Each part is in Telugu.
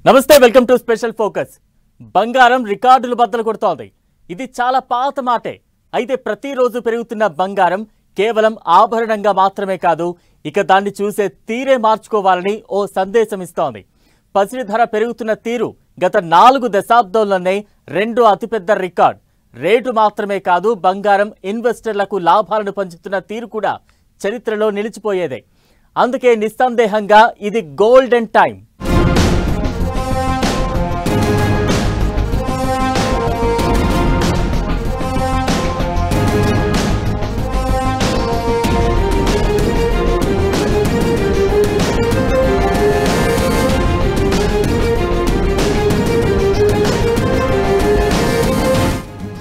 నమస్తే, వెల్కమ్ టు స్పెషల్ ఫోకస్. బంగారం రికార్డులు బద్దలు కొడుతోంది. ఇది చాలా పాత మాటే. అయితే ప్రతిరోజు పెరుగుతున్న బంగారం కేవలం ఆభరణంగా మాత్రమే కాదు, ఇక దాన్ని చూసే తీరే మార్చుకోవాలని ఓ సందేశం ఇస్తోంది. పసిడి ధర పెరుగుతున్న తీరు గత 4 దశాబ్దాల్లోనే రెండో అతిపెద్ద రికార్డ్. రేటు మాత్రమే కాదు, బంగారం ఇన్వెస్టర్లకు లాభాలను పంచుతున్న తీరు కూడా చరిత్రలో నిలిచిపోయేదే. అందుకే నిస్సందేహంగా ఇది గోల్డెన్ టైం.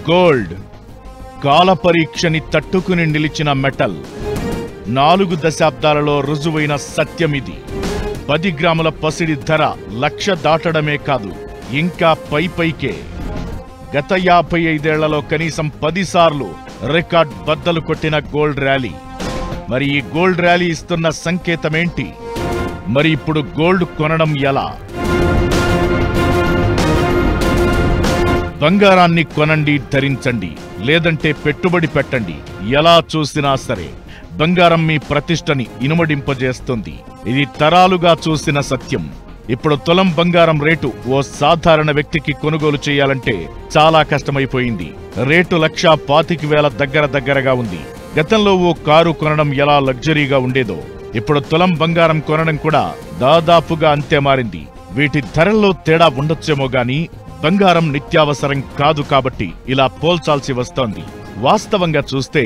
గోల్డ్ కాల పరీక్షని తట్టుకుని నిలిచిన మెటల్. 4 దశాబ్దాలలో రుజువైన సత్యమిది. 10 గ్రాముల పసిడి ధర 1,00,000 దాటడమే కాదు, ఇంకా పైకే. గత 55 ఏళ్లలో కనీసం 10 సార్లు రికార్డ్ బద్దలు కొట్టిన గోల్డ్ ర్యాలీ. మరి ఈ గోల్డ్ ర్యాలీ ఇస్తున్న సంకేతమేంటి? మరి ఇప్పుడు గోల్డ్ కొనడం ఎలా? బంగారాన్ని కొనండి, ధరించండి, లేదంటే పెట్టుబడి పెట్టండి. ఎలా చూసినా సరే బంగారం మీ ప్రతిష్టని ఇనుమడింపజేస్తుంది. ఇది తరాలుగా చూసిన సత్యం. ఇప్పుడు తులం బంగారం రేటు ఓ సాధారణ వ్యక్తికి కొనుగోలు చేయాలంటే చాలా కష్టమైపోయింది. రేటు 1,25,000 దగ్గరగా ఉంది. గతంలో ఓ కారు కొనడం ఎలా లగ్జరీగా ఉండేదో, ఇప్పుడు తులం బంగారం కొనడం కూడా దాదాపుగా అంతే మారింది. వీటి ధరల్లో తేడా ఉండొచ్చేమో గాని బంగారం నిత్యావసరం కాదు కాబట్టి ఇలా పోల్చాల్సి వస్తోంది. వాస్తవంగా చూస్తే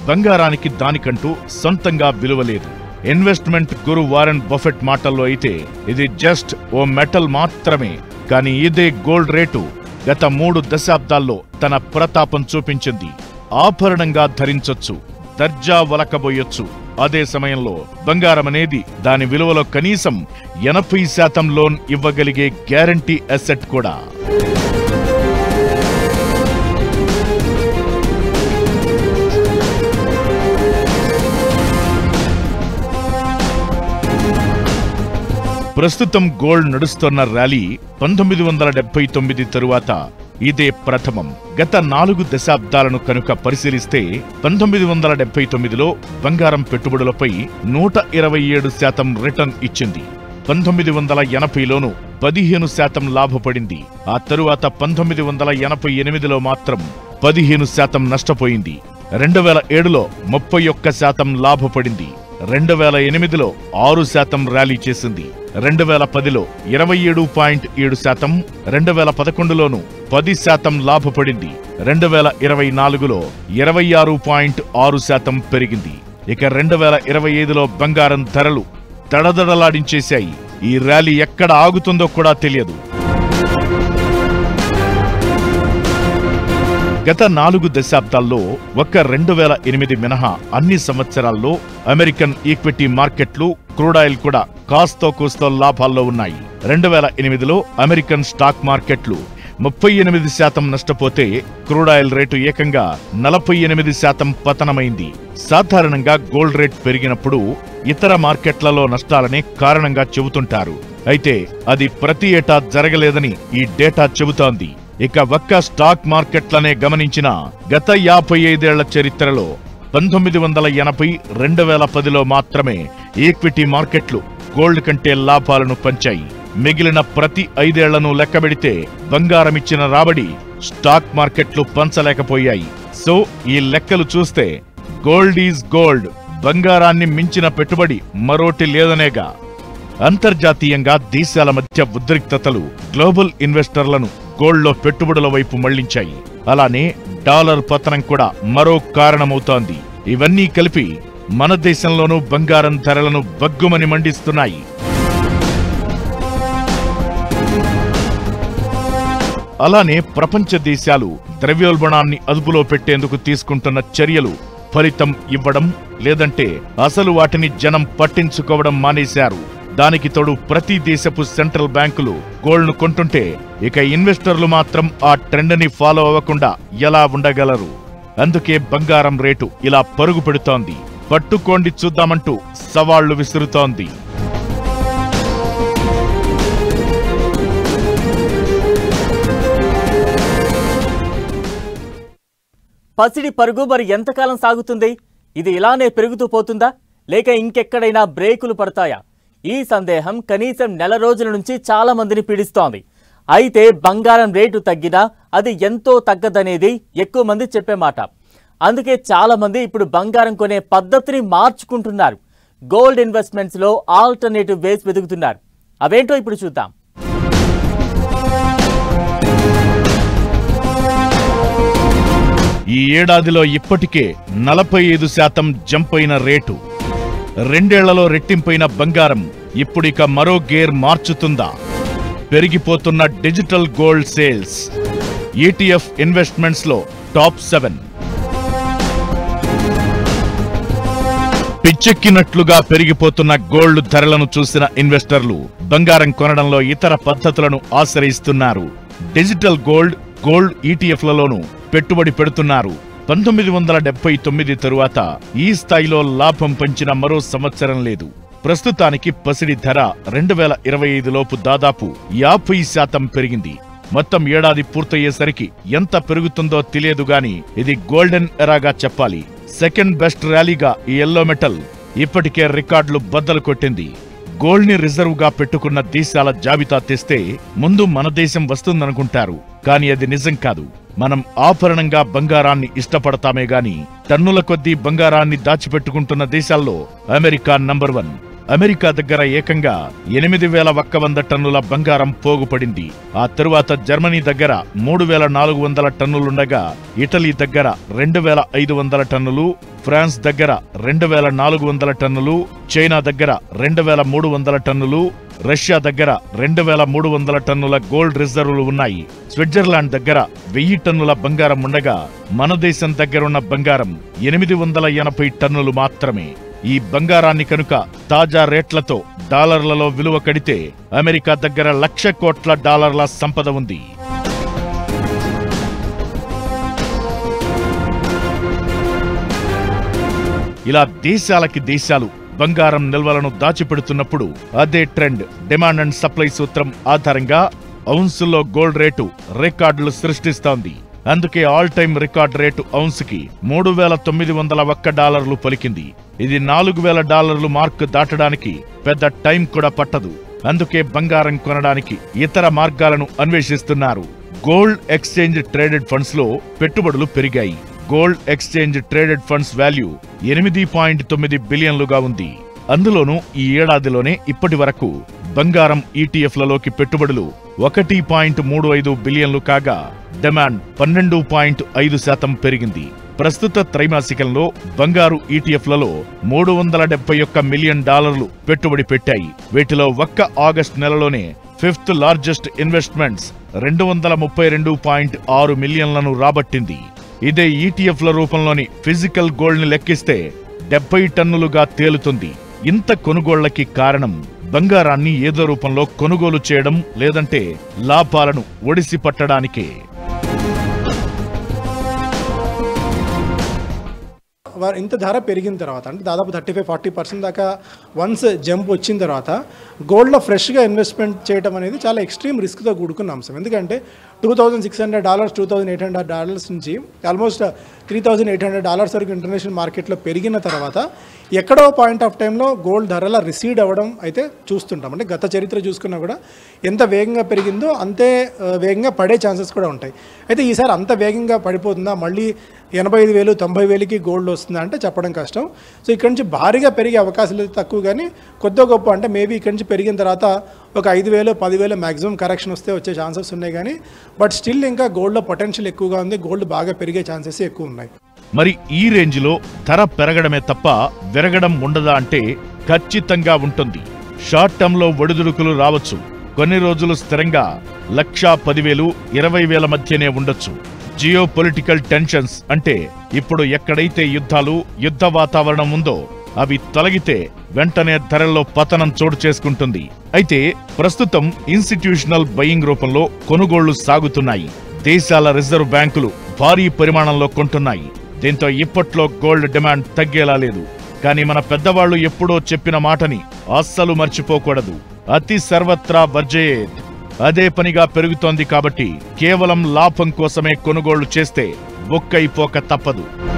బంగారానికి దానికంటూ సొంతంగా విలువలేదు. ఇన్వెస్ట్మెంట్ గురు వారెన్ బఫెట్ మాటల్లో అయితే ఇది జస్ట్ ఓ మెటల్ మాత్రమే. కానీ ఇదే గోల్డ్ రేటు గత 3 దశాబ్దాల్లో తన ప్రతాపం చూపించింది. ఆభరణంగా ధరించొచ్చు, దర్జా వలకబోయొచ్చు. అదే సమయంలో బంగారం అనేది దాని విలువలో కనీసం 80% లోన్ ఇవ్వగలిగే గ్యారంటీ అసెట్ కూడా. ప్రస్తుతం గోల్డ్ నడుస్తున్న ర్యాలీ 1979 తరువాత ఇదే ప్రథమం. గత 4 దశాబ్దాలను కనుక పరిశీలిస్తే 1979లో బంగారం పెట్టుబడులపై 127% రిటర్న్ ఇచ్చింది. 1980లోనూ 15% లాభపడింది. ఆ తరువాత 1988లో మాత్రం 15% నష్టపోయింది. 2007లో 31% లాభపడింది. 2008లో 6% ర్యాలీ చేసింది. 2010లో 27.7%, 2011లోనూ 10% లాభపడింది. 2024లో 26.6% పెరిగింది. ఇక 2025లో బంగారం ధరలు దడదడలాడించేశాయి. ఈ ర్యాలీ ఎక్కడ ఆగుతుందో కూడా తెలియదు. గత 4 దశాబ్దాల్లో ఒక్క 2008 మినహా అన్ని సంవత్సరాల్లో అమెరికన్ ఈక్విటీ మార్కెట్లు, క్రూడాయిల్ కూడా కాస్తో కూస్తో లాభాల్లో ఉన్నాయి. 2008లో అమెరికన్ స్టాక్ మార్కెట్లు 38% నష్టపోతే క్రూడాయిల్ రేటు ఏకంగా 48% పతనమైంది. సాధారణంగా గోల్డ్ రేట్ పెరిగినప్పుడు ఇతర మార్కెట్లలో నష్టాలనే కారణంగా చెబుతుంటారు. అయితే అది ప్రతి ఏటా జరగలేదని ఈ డేటా చెబుతోంది. ఇక ఒక్క స్టాక్ మార్కెట్లనే గమనించిన గత 55 ఏళ్ల చరిత్రలో 1980, 2010లో మాత్రమే ఈక్విటీ మార్కెట్లు గోల్డ్ కంటే లాభాలను పంచాయి. మిగిలిన ప్రతి 5 ఏళ్లను లెక్కబెడితే బంగారమిచ్చిన రాబడి స్టాక్ మార్కెట్లు పంచలేకపోయాయి. సో ఈ లెక్కలు చూస్తే గోల్డ్ ఈజ్ గోల్డ్, బంగారాన్ని మించిన పెట్టుబడి మరోటి లేదనేగా. అంతర్జాతీయంగా దేశాల మధ్య ఉద్రిక్తతలు గ్లోబల్ ఇన్వెస్టర్లను గోల్డ్లో పెట్టుబడుల వైపు మళ్లించాయి. అలానే డాలర్ పతనం కూడా మరో కారణమవుతోంది. ఇవన్నీ కలిపి మన దేశంలోనూ బంగారం ధరలను బగ్గుమని మండిస్తున్నాయి. అలానే ప్రపంచ దేశాలు ద్రవ్యోల్బణాన్ని అదుపులో పెట్టేందుకు తీసుకుంటున్న చర్యలు ఫలితం ఇవ్వడం లేదంటే అసలు వాటిని జనం పట్టించుకోవడం మానేశారు. దానికి తోడు ప్రతి దేశపు సెంట్రల్ బ్యాంకులు గోల్డ్ను కొంటుంటే ఇక ఇన్వెస్టర్లు మాత్రం ఆ ట్రెండ్ని ఫాలో అవ్వకుండా ఎలా ఉండగలరు? అందుకే బంగారం రేటు ఇలా పరుగు పెడుతోంది. పట్టుకోండి చూద్దామంటూ సవాళ్లు విసురుతోంది. పసిడి పరుగు మరి ఎంతకాలం సాగుతుంది? ఇది ఇలానే పెరుగుతూ పోతుందా, లేక ఇంకెక్కడైనా బ్రేకులు పడతాయా? ఈ సందేహం కనీసం నెల రోజుల నుంచి చాలా మందిని పీడిస్తోంది. అయితే బంగారం రేటు తగ్గినా అది ఎంతో తగ్గదనేది ఎక్కువ మంది చెప్పే మాట. అందుకే చాలా మంది ఇప్పుడు బంగారం కొనే పద్ధతిని మార్చుకుంటున్నారు. గోల్డ్ ఇన్వెస్ట్మెంట్స్ లో ఆల్టర్నేటివ్ వేస్ వెతుకుతున్నారు. అవేంటో ఇప్పుడు చూద్దాం. ఈ ఏడాదిలో ఇప్పటికే 45% జంప్ అయిన రేటు, 2 ఏళ్లలో రెట్టింపైన బంగారం ఇప్పుడిక మరో గేర్ మార్చుతుందా? పెరిగిపోతున్న digital gold sales, ETF investments లో టాప్ 7. పిచ్చెక్కినట్లుగా పెరిగిపోతున్న గోల్డ్ ధరలను చూసిన ఇన్వెస్టర్లు బంగారం కొనడంలో ఇతర పద్ధతులను ఆశ్రయిస్తున్నారు. డిజిటల్ గోల్డ్ ETFలలోనూ పెట్టుబడి పెడుతున్నారు. 1979 తరువాత ఈ స్థాయిలో లాభం పంచిన మరో సంవత్సరం లేదు. ప్రస్తుతానికి పసిడి ధర 2025 లోపు దాదాపు 50% పెరిగింది. మొత్తం ఏడాది పూర్తయ్యేసరికి ఎంత పెరుగుతుందో తెలియదు గాని ఇది గోల్డెన్ ఎరాగా చెప్పాలి. సెకండ్ బెస్ట్ ర్యాలీగా ఈ ఎల్లో మెటల్ ఇప్పటికే రికార్డులు బద్దలు కొట్టింది. గోల్డ్ ని రిజర్వ్ గా పెట్టుకున్న దేశాల జాబితా తెస్తే ముందు మన దేశం వస్తుందనుకుంటారు. కానీ అది నిజం కాదు. మనం ఆభరణంగా బంగారాన్ని ఇష్టపడతామే గాని టన్నుల కొద్దీ బంగారాన్ని దాచిపెట్టుకుంటున్న దేశాల్లో అమెరికా నంబర్ 1. అమెరికా దగ్గర ఏకంగా 8100 టన్నుల బంగారం పోగుపడింది. ఆ తరువాత జర్మనీ దగ్గర 3400 టన్నులుండగా, ఇటలీ దగ్గర 2500 టన్నులు, ఫ్రాన్స్ దగ్గర 2400 టన్నులు, చైనా దగ్గర 2300 టన్నులు, రష్యా దగ్గర 2300 టన్నుల గోల్డ్ రిజర్వులు ఉన్నాయి. స్విట్జర్లాండ్ దగ్గర 1000 టన్నుల బంగారం ఉండగా, మన దేశం దగ్గరున్న బంగారం 880 టన్నులు మాత్రమే. ఈ బంగారాన్ని కనుక తాజా రేట్లతో డాలర్లలో విలువ కడితే అమెరికా దగ్గర $1,00,000 కోట్ల సంపద ఉంది. ఇలా దేశాలకి దేశాలు బంగారం నిల్వలను దాచిపెడుతున్నప్పుడు అదే ట్రెండ్ డిమాండ్ అండ్ సప్లై సూత్రం ఆధారంగా ఔన్సుల్లో గోల్డ్ రేటు రికార్డులు సృష్టిస్తోంది. అందుకే ఆల్ టైమ్ రికార్డ్ రేటు ఔన్సుకి $3,901 పలికింది. ఇది $4,000 మార్క్ దాటడానికి పెద్ద టైం కూడా పట్టదు. అందుకే బంగారం కొనడానికి ఇతర మార్గాలను అన్వేషిస్తున్నారు. గోల్డ్ ఎక్స్చేంజ్ ట్రేడెడ్ ఫండ్స్ లో పెట్టుబడులు పెరిగాయి. Gold exchange traded funds value 8.9 బిలియన్లుగా ఉంది. అందులోనూ ఈ ఏడాదిలోనే ఇప్పటి వరకు బంగారం ETFలలోకి పెట్టుబడులు 1.35 బిలియన్లు కాగా, డిమాండ్ 12.5% పెరిగింది. ప్రస్తుత త్రైమాసికంలో బంగారు ETFలలో $371 మిలియన్ పెట్టుబడి పెట్టాయి. వీటిలో ఒక్క ఆగస్టు నెలలోనే 5th లార్జెస్ట్ ఇన్వెస్ట్మెంట్స్ 232.6 మిలియన్లను రాబట్టింది. ఇదే ETFల రూపంలోని ఫిజికల్ గోల్డ్ ని లెక్కిస్తే 70 టన్నులుగా తేలుతుంది. ఇంత కొనుగోళ్లకి కారణం బంగారాన్ని ఏదో రూపంలో కొనుగోలు చేయడం, లేదంటే లాభాలను ఒడిసి పట్టడానికే. ఇంత ధర పెరిగిన తర్వాత, అంటే దాదాపు 35-40% దాకా వన్స్ జంప్ వచ్చిన తర్వాత గోల్డ్లో ఫ్రెష్గా ఇన్వెస్ట్మెంట్ చేయడం అనేది చాలా ఎక్స్ట్రీమ్ రిస్క్తో కూడుకున్న అంశం. ఎందుకంటే $2,600, $2,800 నుంచి ఆల్మోస్ట్ $3,800 వరకు ఇంటర్నేషనల్ మార్కెట్లో పెరిగిన తర్వాత ఎక్కడో పాయింట్ ఆఫ్ టైంలో గోల్డ్ ధరల రిసీడ్ అవ్వడం అయితే చూస్తుంటాం. అంటే గత చరిత్ర చూసుకున్నా కూడా ఎంత వేగంగా పెరిగిందో అంతే వేగంగా పడే ఛాన్సెస్ కూడా ఉంటాయి. అయితే ఈసారి అంత వేగంగా పడిపోతుందా, మళ్ళీ 85,000, 90,000కి గోల్డ్ వస్తుందా అంటే చెప్పడం కష్టం. సో ఇక్కడి నుంచి భారీగా పెరిగే అవకాశాలు అయితే తక్కువ, కానీ కొద్ది గొప్ప అంటే మేబీ ఇక్కడి నుంచి పెరిగిన తర్వాత ఒక 5,000, 10,000 మ్యాక్సిమం కరెక్షన్ వస్తే వచ్చే ఛాన్సెస్ ఉన్నాయి. కానీ బట్ స్టిల్ ఇంకా గోల్డ్లో పొటెన్షియల్ ఎక్కువగా ఉంది. గోల్డ్ బాగా పెరిగే ఛాన్సెస్ ఎక్కువ ఉన్నాయి. మరి ఈ రేంజ్లో ధర పెరగడమే తప్ప విరగడం ఉండదా అంటే ఖచ్చితంగా ఉంటుంది. షార్ట్ టర్మ్లో ఒడిదుడుకులు రావచ్చు. కొన్ని రోజులు స్థిరంగా 1,10,000, 20,000 మధ్యనే ఉండొచ్చు. జియో పొలిటికల్ టెన్షన్స్ అంటే ఇప్పుడు ఎక్కడైతే యుద్ధాలు, యుద్ధ వాతావరణం ఉందో అవి తొలగితే వెంటనే ధరల్లో పతనం చోటు చేసుకుంటుంది. అయితే ప్రస్తుతం ఇన్స్టిట్యూషనల్ బయింగ్ రూపంలో కొనుగోళ్లు సాగుతున్నాయి. దేశాల రిజర్వ్ బ్యాంకులు భారీ పరిమాణంలో కొంటున్నాయి. దీంతో ఇప్పట్లో గోల్డ్ డిమాండ్ తగ్గేలా లేదు. కానీ మన పెద్దవాళ్లు ఎప్పుడో చెప్పిన మాటని అస్సలు మర్చిపోకూడదు. అతి సర్వత్రా వర్జయేత్. అదే పనిగా పెరుగుతోంది కాబట్టి కేవలం లాభం కోసమే కొనుగోళ్లు చేస్తే బొక్కైపోక తప్పదు.